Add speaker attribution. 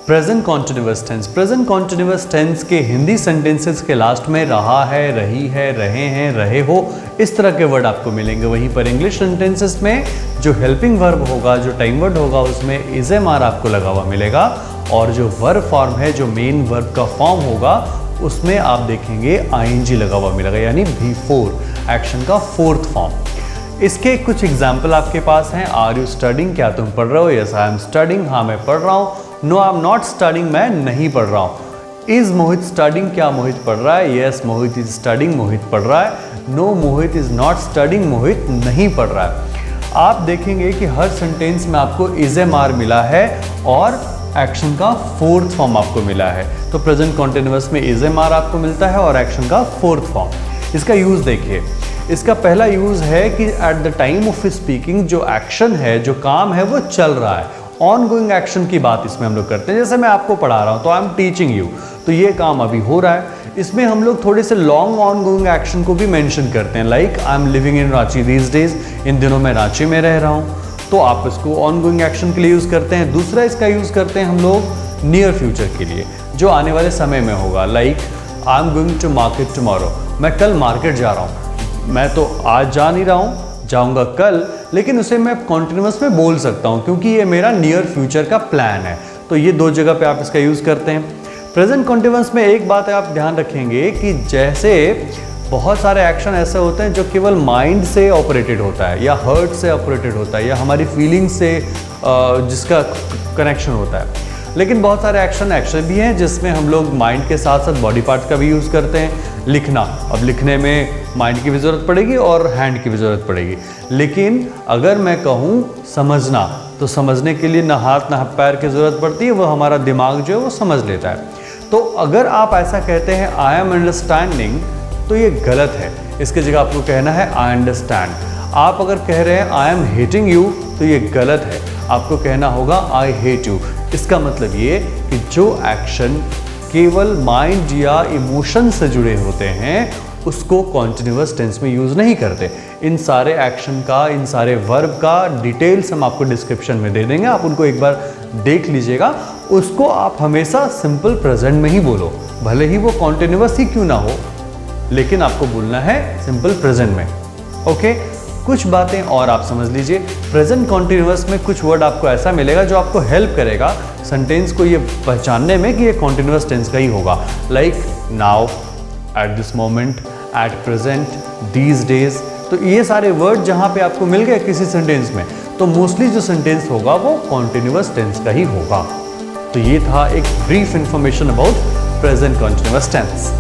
Speaker 1: Present continuous tense. Present continuous tense के Hindi sentences के last में रहा है, रही है, रहे हैं, रहे हो, इस तरह के वर्ड आपको मिलेंगे। वहीं पर इंग्लिश सेंटेंसेस में जो हेल्पिंग वर्ब होगा, जो टाइम वर्ड होगा, उसमें इज एम आर आपको लगा हुआ मिलेगा। और जो वर्ब फॉर्म है, जो मेन वर्ब का फॉर्म होगा, उसमें आप देखेंगे आईएनजी लगा हुआ मिलेगा, यानी बिफोर, एक्शन का फोर्थ फॉर्म। इसके कुछ एग्जाम्पल आपके पास हैं। आर यू स्टडिंग, क्या तुम पढ़ रहे हो? यस आई एम स्टडिंग, हाँ मैं पढ़ रहा हूँ। No I am not studying, मैं नहीं पढ़ रहा हूँ। इज मोहित स्टडिंग, क्या मोहित पढ़ रहा है? Yes Mohit is studying, Mohit पढ़ रहा है। No Mohit is not studying, Mohit नहीं पढ़ रहा है। आप देखेंगे कि हर सेंटेंस में आपको इज एम आर मिला है और एक्शन का फोर्थ फॉर्म आपको मिला है। तो प्रेजेंट कॉन्टिन्यूअस में इज एम आर आपको मिलता है और एक्शन का फोर्थ फॉर्म। इसका यूज देखिए। इसका पहला यूज है कि at the time of speaking जो एक्शन है, जो काम है, वो चल रहा है। ऑन गोइंग एक्शन की बात इसमें हम लोग करते हैं। जैसे मैं आपको पढ़ा रहा हूँ तो आई एम टीचिंग यू, तो ये काम अभी हो रहा है। इसमें हम लोग थोड़े से लॉन्ग ऑन गोइंग एक्शन को भी मेंशन करते हैं, like I am living in Ranchi these days, इन दिनों मैं रांची में रह रहा हूँ, तो आप इसको ऑन गोइंग एक्शन के लिए यूज़ करते हैं। दूसरा इसका यूज़ करते हैं हम लोग नियर फ्यूचर के लिए, जो आने वाले समय में होगा, like I am going to market tomorrow, मैं कल मार्केट जा रहा हूँ। मैं तो आज जा नहीं रहा हूँ, जाऊँगा कल, लेकिन उसे मैं कॉन्टिन्यूअस में बोल सकता हूँ क्योंकि ये मेरा नियर फ्यूचर का प्लान है। तो ये दो जगह पे आप इसका यूज़ करते हैं। प्रेजेंट कॉन्टिन्यूअस में एक बात आप ध्यान रखेंगे कि जैसे बहुत सारे एक्शन ऐसे होते हैं जो केवल माइंड से ऑपरेटेड होता है, या हर्ट से ऑपरेटेड होता है, या हमारी फीलिंग से जिसका कनेक्शन होता है। लेकिन बहुत सारे एक्शन भी हैं जिसमें हम लोग माइंड के साथ साथ बॉडी पार्ट का भी यूज़ करते हैं। लिखना, अब लिखने में माइंड की भी ज़रूरत पड़ेगी और हैंड की भी ज़रूरत पड़ेगी। लेकिन अगर मैं कहूँ समझना, तो समझने के लिए ना हाथ ना पैर की ज़रूरत पड़ती है, वो हमारा दिमाग जो है वो समझ लेता है। तो अगर आप ऐसा कहते हैं आई एम अंडरस्टैंडिंग, तो ये गलत है। इसकी जगह आपको कहना है आई अंडरस्टैंड। आप अगर कह रहे हैं आई एम हेटिंग यू, तो ये गलत है। आपको कहना होगा आई हेट यू। इसका मतलब ये कि जो एक्शन केवल माइंड या इमोशन से जुड़े होते हैं, उसको कॉन्टिन्यूअस टेंस में यूज़ नहीं करते। इन सारे एक्शन का, इन सारे वर्ब का डिटेल्स हम आपको डिस्क्रिप्शन में दे देंगे, आप उनको एक बार देख लीजिएगा। उसको आप हमेशा सिंपल प्रेजेंट में ही बोलो, भले ही वो कॉन्टिन्यूअस ही क्यों ना हो, लेकिन आपको बोलना है सिंपल प्रेजेंट में। ओके, कुछ बातें और आप समझ लीजिए। प्रेजेंट कॉन्टिन्यूअस में कुछ वर्ड आपको ऐसा मिलेगा जो आपको हेल्प करेगा सेंटेंस को ये पहचानने में कि ये कॉन्टिन्यूअस टेंस का ही होगा, like now, at this moment, at present, these days. तो ये सारे वर्ड जहाँ पे आपको मिल गए किसी सेंटेंस में, तो मोस्टली जो सेंटेंस होगा वो कॉन्टिन्यूअस टेंस का ही होगा। तो ये था एक brief information about present continuous tense.